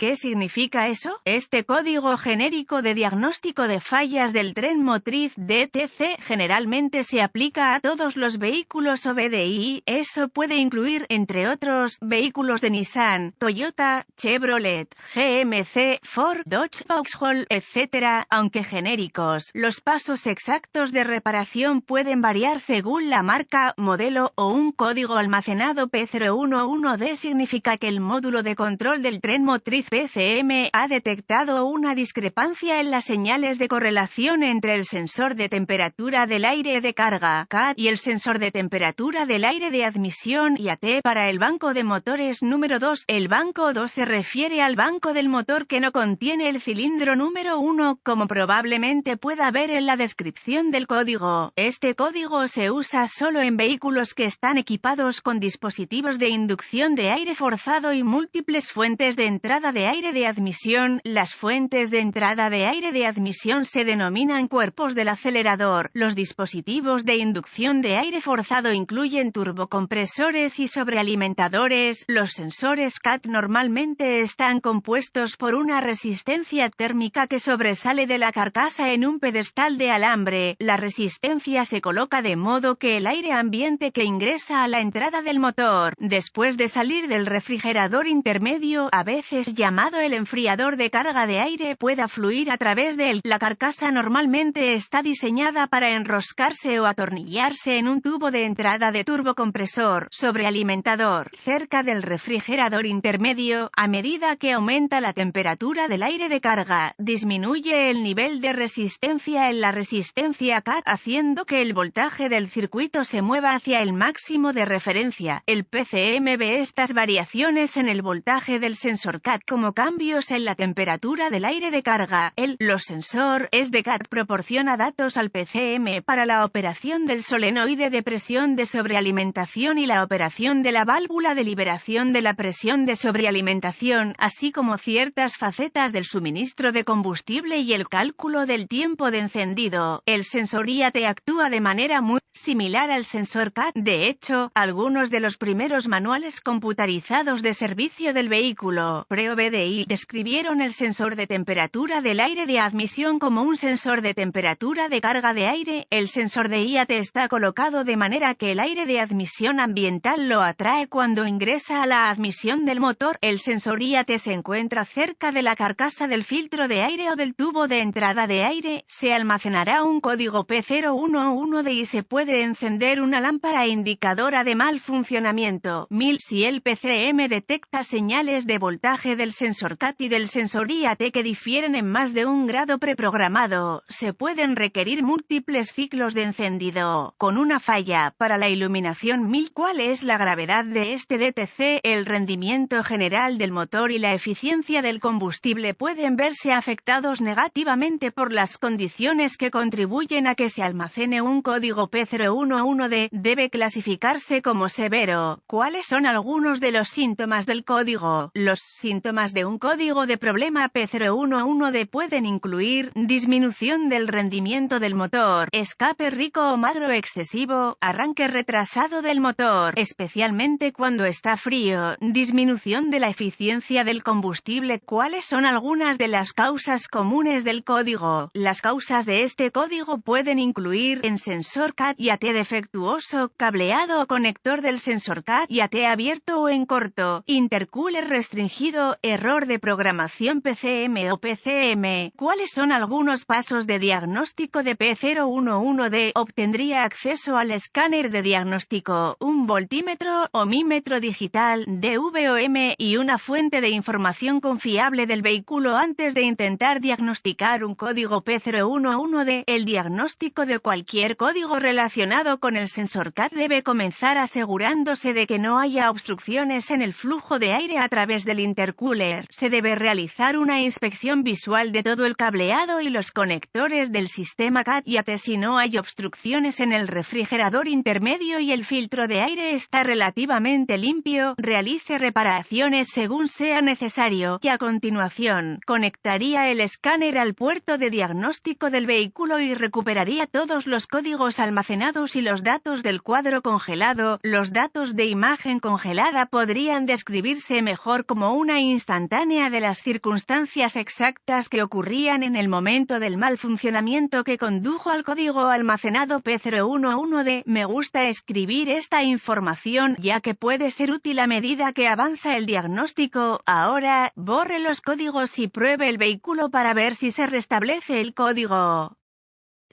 ¿Qué significa eso? Este código genérico de diagnóstico de fallas del tren motriz DTC generalmente se aplica a todos los vehículos OBDI. Eso puede incluir, entre otros, vehículos de Nissan, Toyota, Chevrolet, GMC, Ford, Dodge, Vauxhall, etc. Aunque genéricos, los pasos exactos de reparación pueden variar según la marca, modelo o un código almacenado. P011D significa que el módulo de control del tren motriz PCM ha detectado una discrepancia en las señales de correlación entre el sensor de temperatura del aire de carga CAT y el sensor de temperatura del aire de admisión IAT para el banco de motores número 2. El banco 2 se refiere al banco del motor que no contiene el cilindro número 1, como probablemente pueda ver en la descripción del código. Este código se usa solo en vehículos que están equipados con dispositivos de inducción de aire forzado y múltiples fuentes de entrada de aire de admisión. Las fuentes de entrada de aire de admisión se denominan cuerpos del acelerador. Los dispositivos de inducción de aire forzado incluyen turbocompresores y sobrealimentadores. Los sensores CAT normalmente están compuestos por una resistencia térmica que sobresale de la carcasa en un pedestal de alambre. La resistencia se coloca de modo que el aire ambiente que ingresa a la entrada del motor, después de salir del refrigerador intermedio, a veces llamado el enfriador de carga de aire, pueda fluir a través de él. La carcasa normalmente está diseñada para enroscarse o atornillarse en un tubo de entrada de turbocompresor sobrealimentador cerca del refrigerador intermedio. A medida que aumenta la temperatura del aire de carga, disminuye el nivel de resistencia en la resistencia CAT, haciendo que el voltaje del circuito se mueva hacia el máximo de referencia. El PCM ve estas variaciones en el voltaje del sensor CAT como cambios en la temperatura del aire de carga. Los sensores de CAT proporciona datos al PCM para la operación del solenoide de presión de sobrealimentación y la operación de la válvula de liberación de la presión de sobrealimentación, así como ciertas facetas del suministro de combustible y el cálculo del tiempo de encendido. El sensor IAT actúa de manera muy similar al sensor CAT. De hecho, algunos de los primeros manuales computarizados de servicio del vehículo pre-OBDI describieron el sensor de temperatura del aire de admisión como un sensor de temperatura de carga de aire. El sensor de IAT está colocado de manera que el aire de admisión ambiental lo atrae cuando ingresa a la admisión del motor. El sensor IAT se encuentra cerca de la carcasa del filtro de aire o del tubo de entrada de aire. Se almacenará un código P011D y se puede encender una lámpara indicadora de mal funcionamiento. Si el PCM detecta señales de voltaje del sensor CAT y del sensor IAT que difieren en más de un grado preprogramado, se pueden requerir múltiples ciclos de encendido. Con una falla para la iluminación ¿cuál es la gravedad de este DTC? El rendimiento general del motor y la eficiencia del combustible pueden verse afectados negativamente por las condiciones que contribuyen a que se almacene un código P011D. Debe clasificarse como severo. ¿Cuáles son algunos de los síntomas del código? Los síntomas de un código de problema P011D pueden incluir disminución del rendimiento del motor, escape rico o magro excesivo, arranque retrasado del motor, especialmente cuando está frío, disminución de la eficiencia del combustible. ¿Cuáles son algunas de las causas comunes del código? Las causas de este código pueden incluir en sensor CAT IAT defectuoso, cableado o conector del sensor CAT IAT abierto o en corto, intercooler restringido, error de programación PCM o PCM. ¿Cuáles son algunos pasos de diagnóstico de P011D? Obtendría acceso al escáner de diagnóstico, un voltímetro, ohmímetro digital, DVOM y una fuente de información confiable del vehículo antes de intentar diagnosticar un código P011D. El diagnóstico de cualquier código relacionado con el sensor CAT debe comenzar asegurándose de que no haya obstrucciones en el flujo de aire a través del intercooler. Se debe realizar una inspección visual de todo el cableado y los conectores del sistema CAT IAT. Si no hay obstrucciones en el refrigerador intermedio y el filtro de aire está relativamente limpio, realice reparaciones según sea necesario, y a continuación, conectaría el escáner al puerto de diagnóstico del vehículo y recuperaría todos los códigos almacenados y los datos del cuadro congelado. Los datos de imagen congelada podrían describirse mejor como una instalación instantánea de las circunstancias exactas que ocurrían en el momento del mal funcionamiento que condujo al código almacenado P011D. Me gusta escribir esta información, ya que puede ser útil a medida que avanza el diagnóstico. Ahora, borre los códigos y pruebe el vehículo para ver si se restablece el código.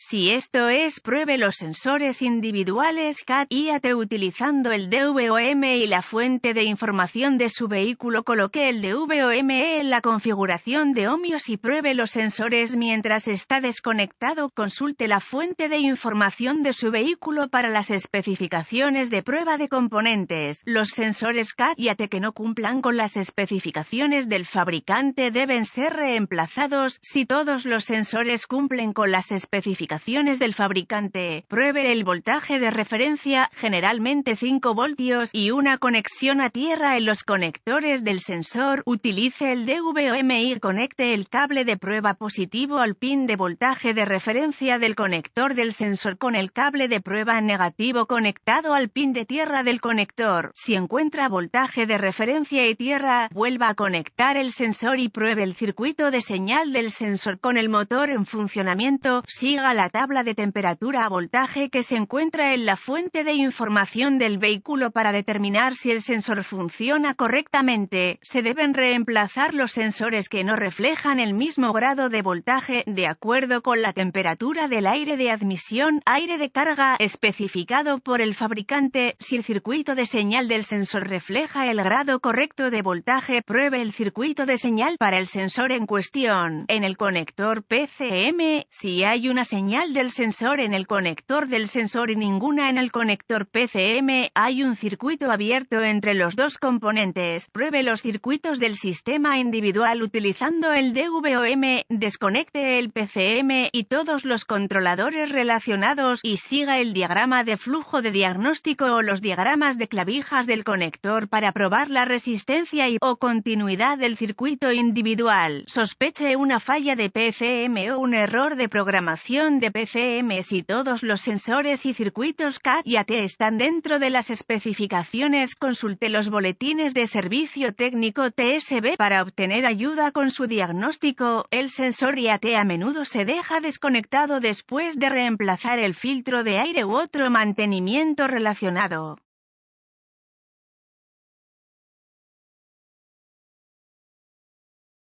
Si esto es, pruebe los sensores individuales CAT-IAT utilizando el DVOM y la fuente de información de su vehículo. Coloque el DVOM en la configuración de ohmios y pruebe los sensores mientras está desconectado. Consulte la fuente de información de su vehículo para las especificaciones de prueba de componentes. Los sensores CAT-IAT que no cumplan con las especificaciones del fabricante deben ser reemplazados. Si todos los sensores cumplen con las especificaciones del fabricante, pruebe el voltaje de referencia, generalmente 5 voltios, y una conexión a tierra en los conectores del sensor. Utilice el DVOM y conecte el cable de prueba positivo al pin de voltaje de referencia del conector del sensor con el cable de prueba negativo conectado al pin de tierra del conector. Si encuentra voltaje de referencia y tierra, vuelva a conectar el sensor y pruebe el circuito de señal del sensor con el motor en funcionamiento. Siga la tabla de temperatura a voltaje que se encuentra en la fuente de información del vehículo para determinar si el sensor funciona correctamente. Se deben reemplazar los sensores que no reflejan el mismo grado de voltaje, de acuerdo con la temperatura del aire de admisión, aire de carga, especificado por el fabricante. Si el circuito de señal del sensor refleja el grado correcto de voltaje, pruebe el circuito de señal para el sensor en cuestión. En el conector PCM, si hay una señal del sensor en el conector del sensor y ninguna en el conector PCM, hay un circuito abierto entre los dos componentes. Pruebe los circuitos del sistema individual utilizando el DVOM, desconecte el PCM y todos los controladores relacionados y siga el diagrama de flujo de diagnóstico o los diagramas de clavijas del conector para probar la resistencia o continuidad del circuito individual. Sospeche una falla de PCM o un error de programación de PCM. Si todos los sensores y circuitos CAT-IAT están dentro de las especificaciones, consulte los boletines de servicio técnico TSB para obtener ayuda con su diagnóstico. El sensor IAT a menudo se deja desconectado después de reemplazar el filtro de aire u otro mantenimiento relacionado.